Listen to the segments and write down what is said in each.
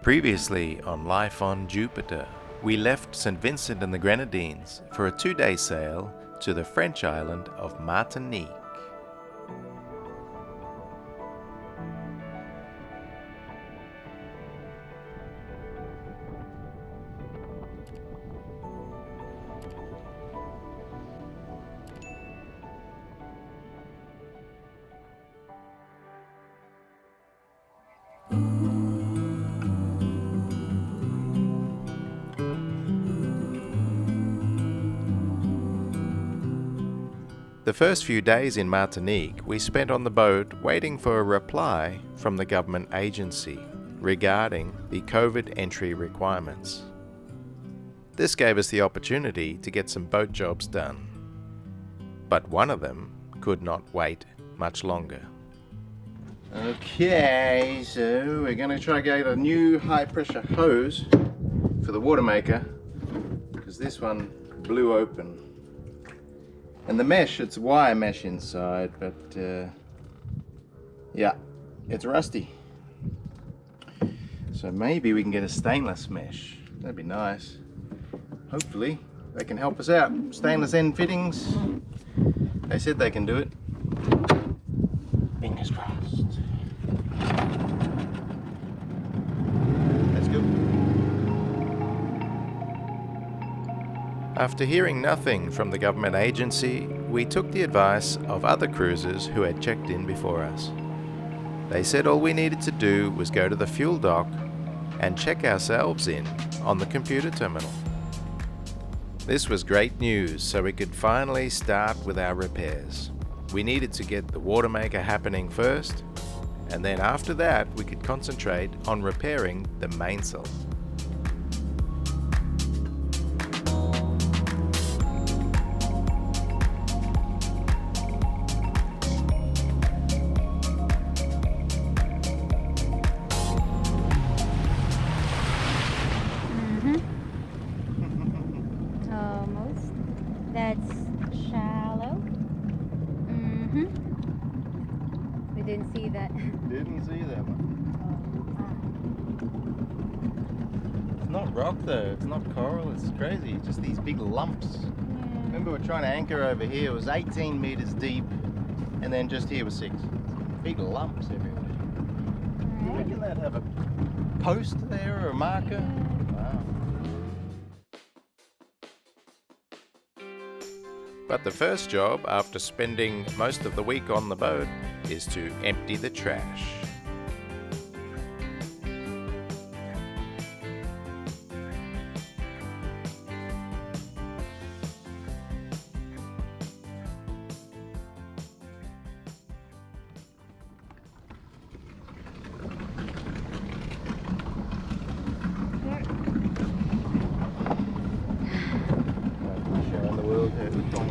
Previously on Life on Jupiter, we left St. Vincent and the Grenadines for a 2-day sail to the French island of Martinique. The first few days in Martinique we spent on the boat waiting for a reply from the government agency regarding the COVID entry requirements. This gave us the opportunity to get some boat jobs done, but one of them could not wait much longer. Okay, so we're going to try to get a new high pressure hose for the watermaker because this one blew open. And the mesh, it's wire mesh inside, but yeah, it's rusty. So maybe we can get a stainless mesh. That'd be nice. Hopefully they can help us out. Stainless end fittings. They said they can do it. Fingers crossed. Let's go. After hearing nothing from the government agency, we took the advice of other cruisers who had checked in before us. They said all we needed to do was go to the fuel dock and check ourselves in on the computer terminal. This was great news, so we could finally start with our repairs. We needed to get the watermaker happening first, and then after that we could concentrate on repairing the mainsal. That's shallow. We didn't see that. Didn't see that one. It's not rock though, it's not coral, it's crazy, it's just these big lumps. Yeah. Remember, we're trying to anchor over here, it was 18 meters deep, and then just here was 6. Big lumps everywhere. Do you reckon they'd have a post there or a marker? Wow. But the first job, after spending most of the week on the boat, is to empty the trash. Showing the world how to talk.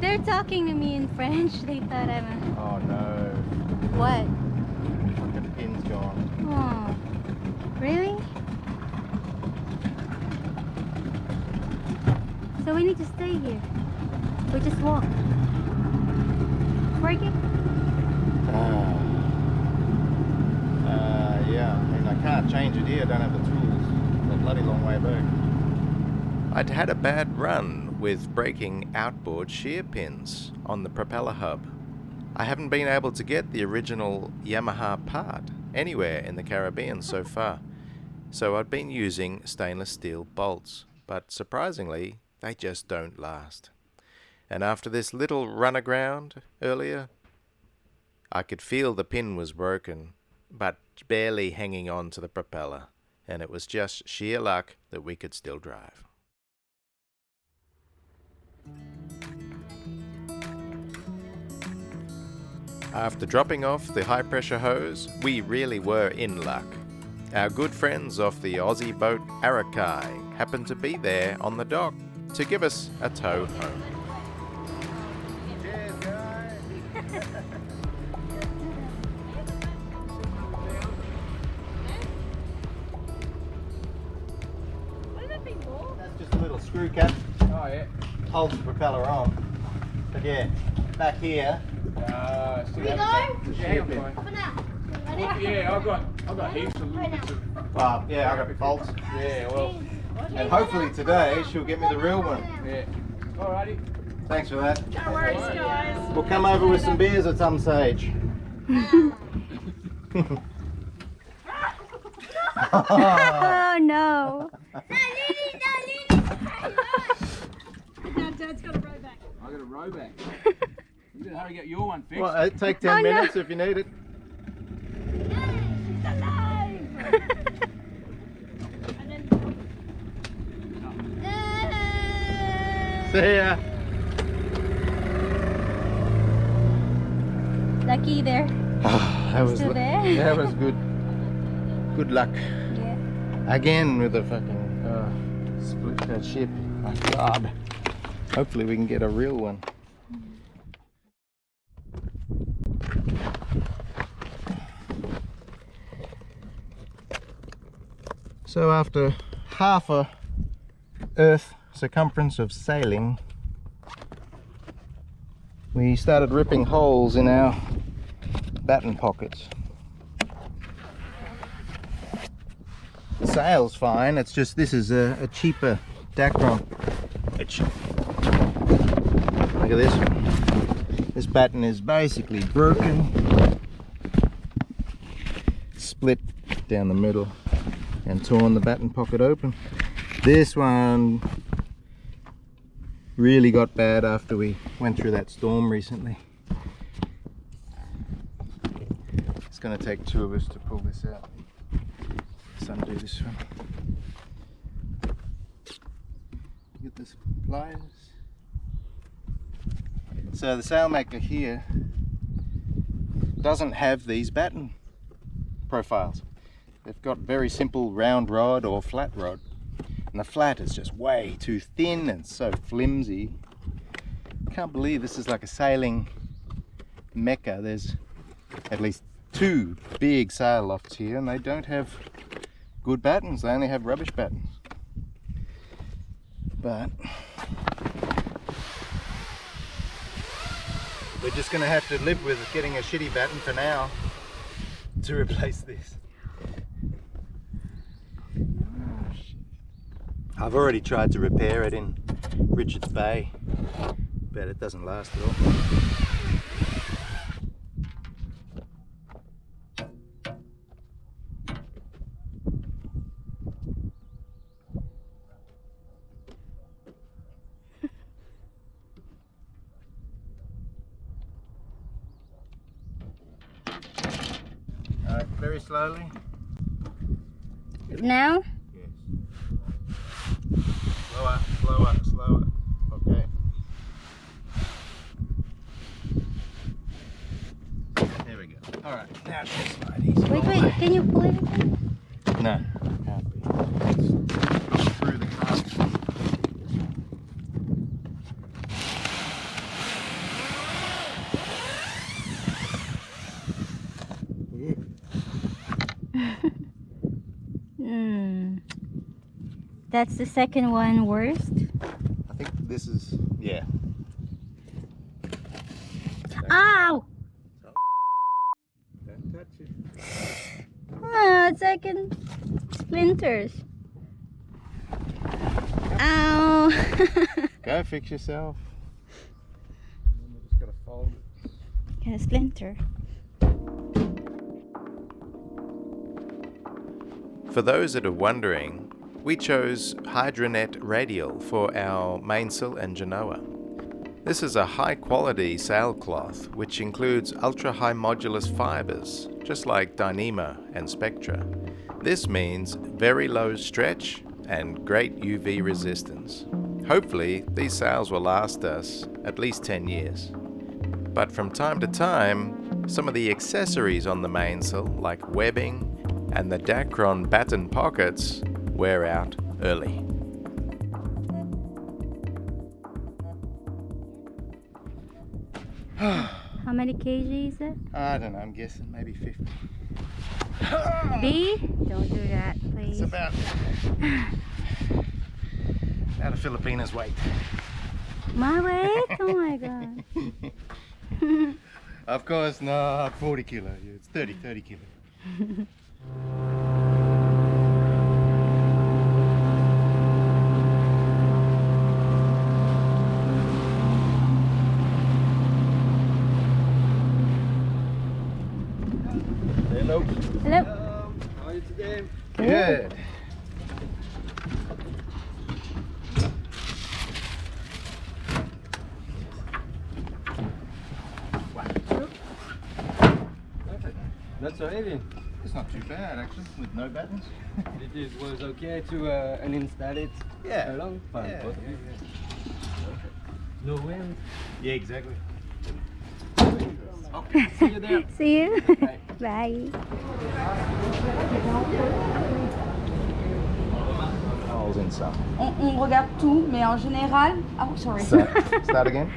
They're talking to me in French. They thought I'm a... Oh no. What? Look at the pin's gone. Oh, really? So we need to stay here. We just walk. Breaking? Yeah. I mean, I can't change it here. I don't have the tools. It's a bloody long way back. I'd had a bad run with breaking outboard shear pins on the propeller hub. I haven't been able to get the original Yamaha part anywhere in the Caribbean so far, so I'd been using stainless steel bolts, but surprisingly they just don't last. And after this little run aground earlier, I could feel the pin was broken, but barely hanging on to the propeller, and it was just sheer luck that we could still drive. After dropping off the high pressure hose, we really were in luck. Our good friends off the Aussie boat Arakai happened to be there on the dock to give us a tow home. Cheers, guys! That's just a little screw cap. Oh yeah. Holds the propeller on. But yeah, back here. We go? Yeah, For now. Well, yeah, I've got heaps of little bits of. Yeah, I got faults. Yeah, well, And hopefully today she'll get me the real one. yeah. Alrighty. Thanks for that. No worries, guys. We'll come over with some beers at some stage. Oh no. Now Dad's got to row back. I got a row back. You better hurry get your one fixed. Well, it'll take 10 minutes if you need it. She's alive! And then... See ya. Lucky there. That was Still there? That was good. Good luck. Yeah. Again with the fucking split that ship. My God. Hopefully we can get a real one. So after half a Earth circumference of sailing, we started ripping holes in our batten pockets. The sail's fine, it's just this is a cheaper Dacron. Look at this one. This batten is basically broken, split down the middle and torn the batten pocket open. This one really got bad after we went through that storm recently. It's going to take two of us to pull this out. Let's undo this one. Get the pliers. So the Sailmaker here doesn't have these batten profiles. They've got very simple round rod or flat rod, and the flat is just way too thin and so flimsy. Can't believe this is like a sailing mecca. There's at least two big sail lofts here and they don't have good battens, they only have rubbish battens. But we're just going to have to live with getting a shitty batten for now to replace this. I've already tried to repair it in Richards Bay, but it doesn't last at all. Alright, very slowly. Now? Yes. Slower, slower, slower. Okay. There we go. Alright, now it's just slide easy. Wait, can you pull it again? No, can't be. It's gone through the car. That's the second one worst. I think this is, yeah. Ow! Don't touch it. Ah, second splinters. Ow! Go fix yourself. And then we just gotta fold it. Got a splinter. For those that are wondering, we chose Hydronet Radial for our mainsail and genoa. This is a high-quality sailcloth which includes ultra-high modulus fibers, just like Dyneema and Spectra. This means very low stretch and great UV resistance. Hopefully, these sails will last us at least 10 years. But from time to time, some of the accessories on the mainsail, like webbing and the Dacron batten pockets, wear out early. How many kg is it? I don't know, I'm guessing maybe 50. B? Don't do that, It's please. about a Filipina's weight. My weight? Oh my god. Of course not 40 kilo, it's 30 kilo. Hello. Hello. How are you today? Good. Not so heavy. It's not too bad actually, with no buttons. It was okay to uninstall it. Yeah. Along. Fine. Yeah, But no wind. Yeah, exactly. Okay. See you there. See you. Bye. Bye. Holes in some. On regarde tout, mais en général. Oh, sorry. Start again.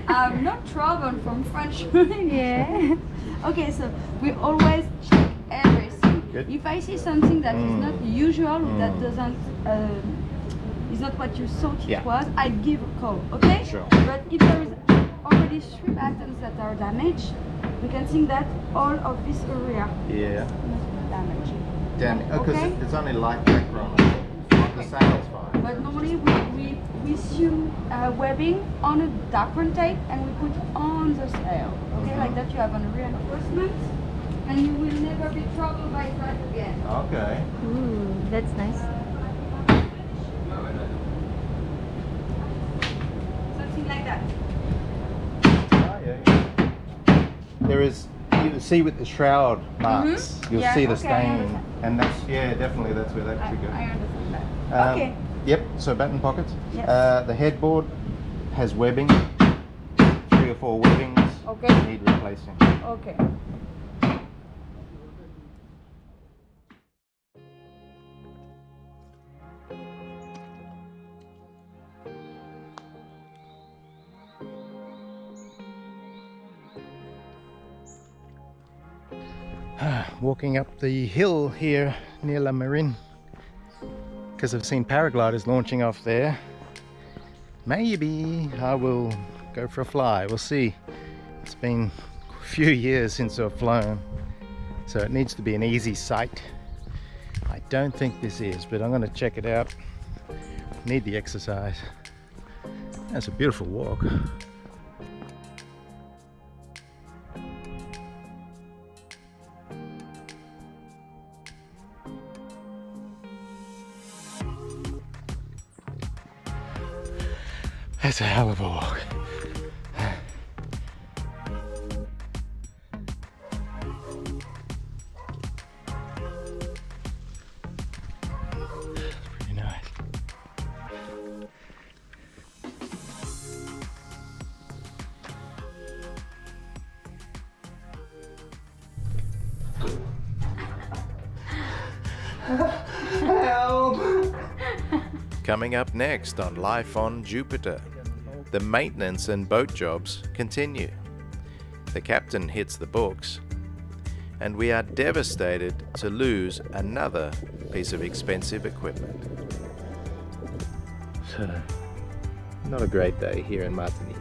I'm not traveling from French. Yeah. Okay, so we always check everything. Good. If I see something that is not usual, that doesn't, is not what you thought Yeah. it was, I give a call, okay? Sure. But if there is already 3 buttons that are damaged, we can think that all of this area Yeah. must be damaged. Because Okay. it's only light background. The sail's fine. But normally we sew webbing on a darker tape and we put on the sail. Okay, like that you have a reinforcement and you will never be troubled by that again. Okay. Ooh, that's nice. Something like that. Oh, yeah. There is, you see with the shroud marks, you'll Yeah, see the okay, I stain. understand. And that's, yeah, definitely that's where that I should go. understand that. Okay. Yep, so button pockets. Yes. The headboard has webbing, 3 or 4 webbings Okay. need replacing. Okay. Walking up the hill here near La Marine, because I've seen paragliders launching off there. Maybe I will go for a fly, we'll see. It's been a few years since I've flown, so it needs to be an easy sight. I don't think this is, but I'm going to check it out. Need the exercise. That's a beautiful walk. That's a hell of a walk. Pretty nice. Coming up next on Life on Jupiter, the maintenance and boat jobs continue. The captain hits the books, and we are devastated to lose another piece of expensive equipment. So, not a great day here in Martinique.